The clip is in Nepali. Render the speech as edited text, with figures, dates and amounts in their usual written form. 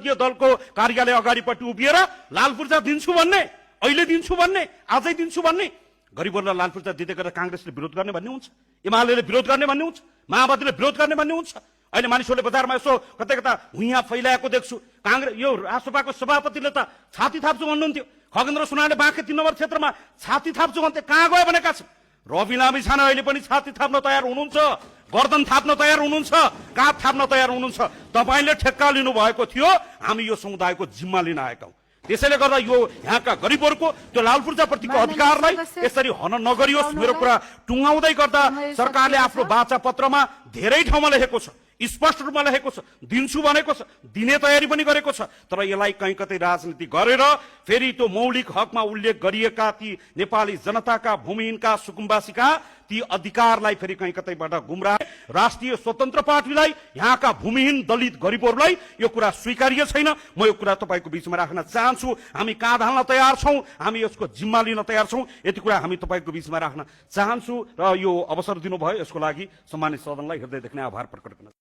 यो दलको कार्यालय अगाडिपट्टि उभिएर लाल पूर्जा दिन्छु भन्ने, अहिले दिन्छु भन्ने, आजै दिन्छु भन्ने, गरिबहरूलाई लाल पूर्जा दिँदै गरेर कांग्रेसले विरोध गर्ने भन्ने हुन्छ, एमाले विरोध गर्ने भन्ने हुन्छ, माओवादीले विरोध गर्ने भन्ने हुन्छ। अहिले मानिसहरूले बजारमा यसो कतै कता भुइँया फैलाएको देख्छु। कांग्रेस यो राष्ट्रसभाको सभापतिले त छाती थाप्छु भन्नुहुन्थ्यो, खगेन्द्र सुनारले बाँके 3 नम्बर क्षेत्रमा छाती थाप्छु भन्थे, कहाँ गयो भनेका छन्। रवि लामी छाना अहिले पनि छाती थाप्न तयार हुनुहुन्छ, गर्दन थाप्न तयार हुनुहुन्छ, काँध थाप्न तयार हुनुहुन्छ। तपाईले ठेक्का लिनु भएको थियो, हामी यो समुदायको जिम्मा लिन आएका हौं। त्यसैले गर्दा यो यहाँका गरिबहरूको त्यो लाल पूर्जाप्रतिको अधिकारलाई यसरी हन नगरियोस्। मेरो कुरा टुङ्गाउँदै गर्दा सरकारले आफ्नो वाचा पत्रमा धेरै ठाउँमा लेखेको छ, स्पष्ट रूपमा लेखेको छ, दिन्छु भनेको छ, दिने तयारी पनि गरेको छ। तर यसलाई कहीँ कतै राजनीति गरेर फेरि त्यो मौलिक हकमा उल्लेख गरिएका ती नेपाली जनताका, भूमिहीनका, सुकुम्बासीका ती अधिकारलाई फेरि कहीँ कतैबाट गुमराह। राष्ट्रिय स्वतन्त्र पार्टीलाई, यहाँका भूमिहीन दलित गरिबहरूलाई यो कुरा स्वीकार्य छैन। म यो कुरा तपाईको बीचमा राख्न चाहन्छु। हामी काँध हाल्न तयार छौं, हामी यसको जिम्मा लिन तयार छौं। यति कुरा हामी तपाईको बीचमा राख्न चाहन्छु र यो अवसर दिनुभयो यसको लागि सम्मानित सदनलाई हृदयदेखि आभार प्रकट गर्न